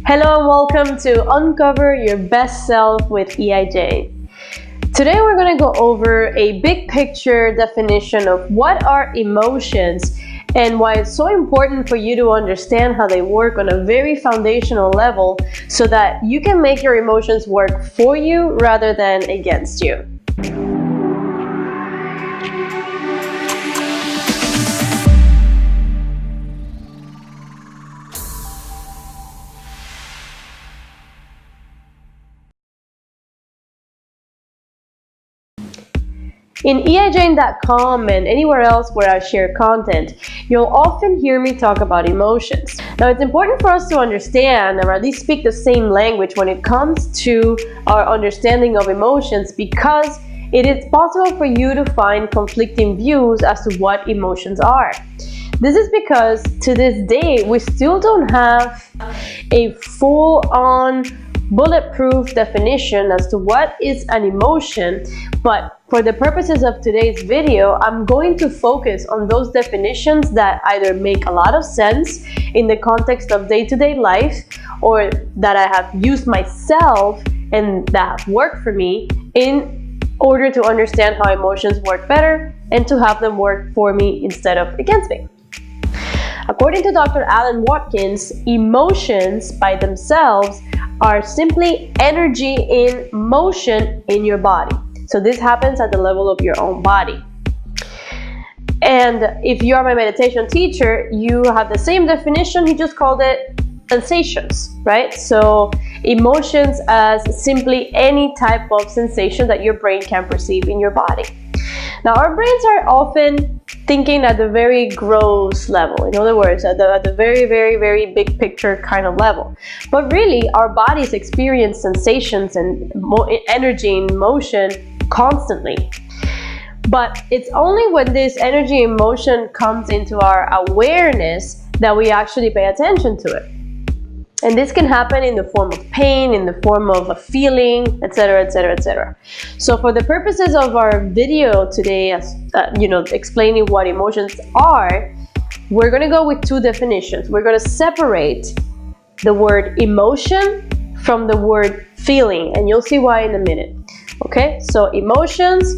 Hello and welcome to Uncover Your Best Self with EIJ. Today we're going to go over a big picture definition of what are emotions and why it's so important for you to understand how they work on a very foundational level so that you can make your emotions work for you rather than against you. In EIJane.com and anywhere else where I share content, you'll often hear me talk about emotions. Now, it's important for us to understand, or at least speak the same language when it comes to our understanding of emotions, because it is possible for you to find conflicting views as to what emotions are. This is because to this day, we still don't have a full-on bulletproof definition as to what is an emotion, but for the purposes of today's video, I'm going to focus on those definitions that either make a lot of sense in the context of day-to-day life or that I have used myself and that have worked for me in order to understand how emotions work better and to have them work for me instead of against me. According to Dr. Alan Watkins, emotions by themselves are simply energy in motion in your body. So this happens at the level of your own body. And if you are my meditation teacher, you have the same definition. He just called it sensations, right? So emotions as simply any type of sensation that your brain can perceive in your body. Now, our brains are often thinking at the very gross level. In other words, at the very, very, very big picture kind of level. But really, our bodies experience sensations and energy in motion constantly. But it's only when this energy in motion comes into our awareness that we actually pay attention to it. And this can happen in the form of pain, in the form of a feeling, etc., etc., etc. So for the purposes of our video today, explaining what emotions are, we're going to go with two definitions. We're going to separate the word emotion from the word feeling, and you'll see why in a minute. Okay, so emotions,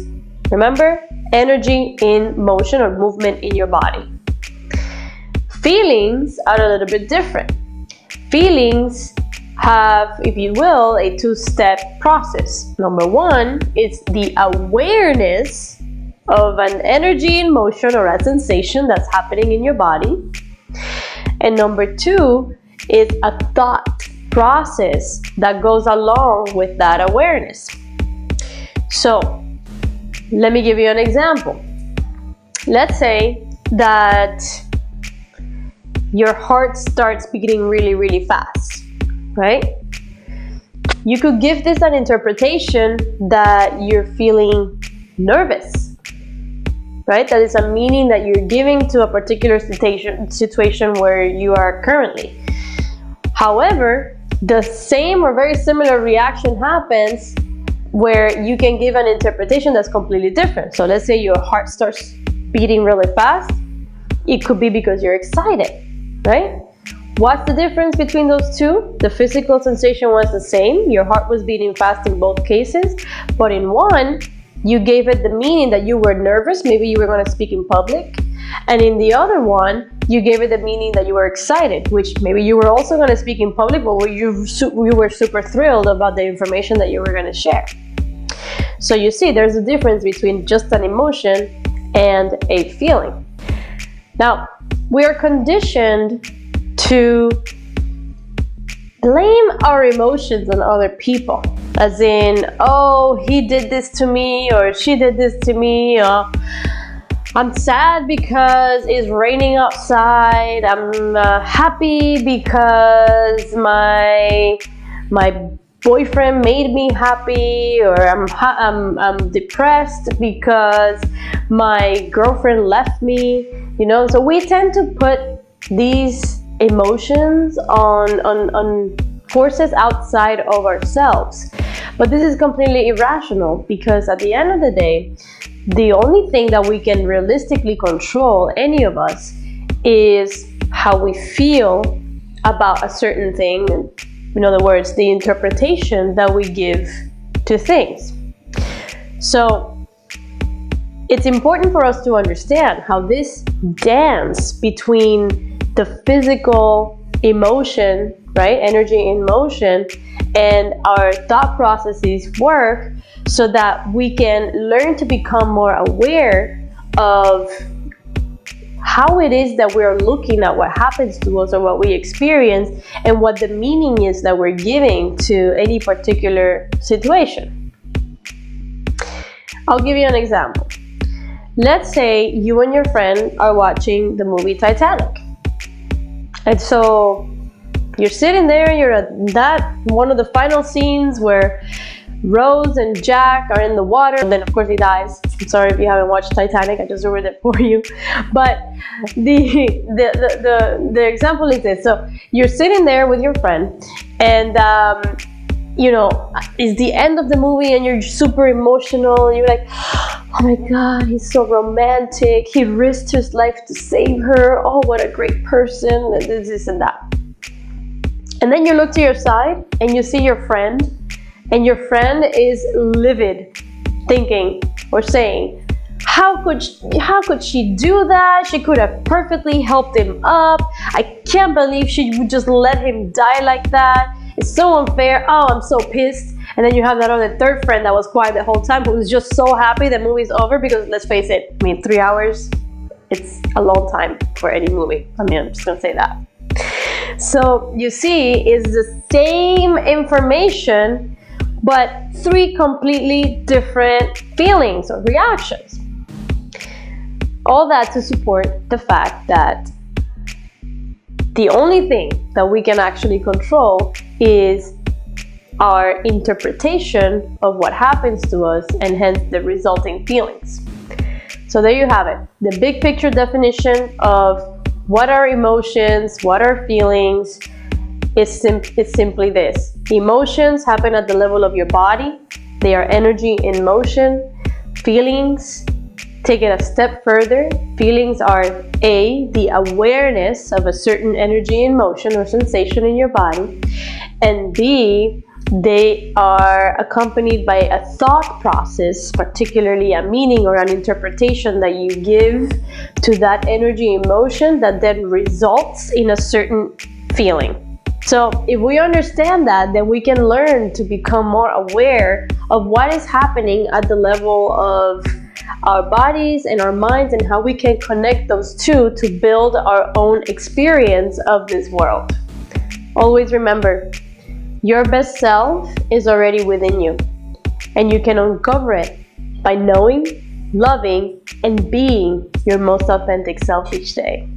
remember, energy in motion or movement in your body. Feelings are a little bit different. Feelings have, if you will, a two-step process. Number one, it's the awareness of an energy in motion or a sensation that's happening in your body. And number two is a thought process that goes along with that awareness. So, let me give you an example. Let's say that your heart starts beating really, really fast, right? You could give this an interpretation that you're feeling nervous, right? That is a meaning that you're giving to a particular situation where you are currently. However, the same or very similar reaction happens where you can give an interpretation that's completely different. So let's say your heart starts beating really fast. It could be because you're excited. Right? What's the difference between those two? The physical sensation was the same. Your heart was beating fast in both cases. But in one, you gave it the meaning that you were nervous. Maybe you were going to speak in public. And in the other one, you gave it the meaning that you were excited, which maybe you were also going to speak in public, but you were super thrilled about the information that you were going to share. So you see, there's a difference between just an emotion and a feeling. Now, we are conditioned to blame our emotions on other people. As in, oh, he did this to me, or she did this to me, or I'm sad because it's raining outside. I'm happy because my boyfriend made me happy, or I'm depressed because my girlfriend left me. So we tend to put these emotions on forces outside of ourselves. But this is completely irrational, because at the end of the day, the only thing that we can realistically control, any of us, is how we feel about a certain thing In other words, the interpretation that we give to things. So it's important for us to understand how this dance between the physical emotion, right, energy in motion, and our thought processes work, so that we can learn to become more aware of how it is that we're looking at what happens to us or what we experience, and what the meaning is that we're giving to any particular situation. I'll give you an example. Let's say you and your friend are watching the movie Titanic. And so you're sitting there, you're at that one of the final scenes where Rose and Jack are in the water, and then of course he dies. I'm sorry if you haven't watched Titanic, I just ruined it for you. But the example is this. So you're sitting there with your friend, and you know, it's the end of the movie and you're super emotional. You're like, oh my God, he's so romantic. He risked his life to save her. Oh, what a great person, and this and that. And then you look to your side and you see your friend, and your friend is livid, thinking or saying, how could she do that? She could have perfectly helped him up. I can't believe she would just let him die like that. It's so unfair. Oh, I'm so pissed. And then you have that other third friend that was quiet the whole time, who was just so happy the movie's over, because let's face it, I mean, 3 hours, it's a long time for any movie. I mean, I'm just gonna say that. So you see, it's the same information, but 3 completely different feelings or reactions. All that to support the fact that the only thing that we can actually control is our interpretation of what happens to us, and hence the resulting feelings. So there you have it. The big picture definition of what are emotions, what are feelings, is simply this. Emotions happen at the level of your body. They are energy in motion. Feelings, take it a step further. Feelings are A, the awareness of a certain energy in motion or sensation in your body, and B, they are accompanied by a thought process, particularly a meaning or an interpretation that you give to that energy in motion that then results in a certain feeling. So if we understand that, then we can learn to become more aware of what is happening at the level of our bodies and our minds, and how we can connect those two to build our own experience of this world. Always remember, your best self is already within you, and you can uncover it by knowing, loving, and being your most authentic self each day.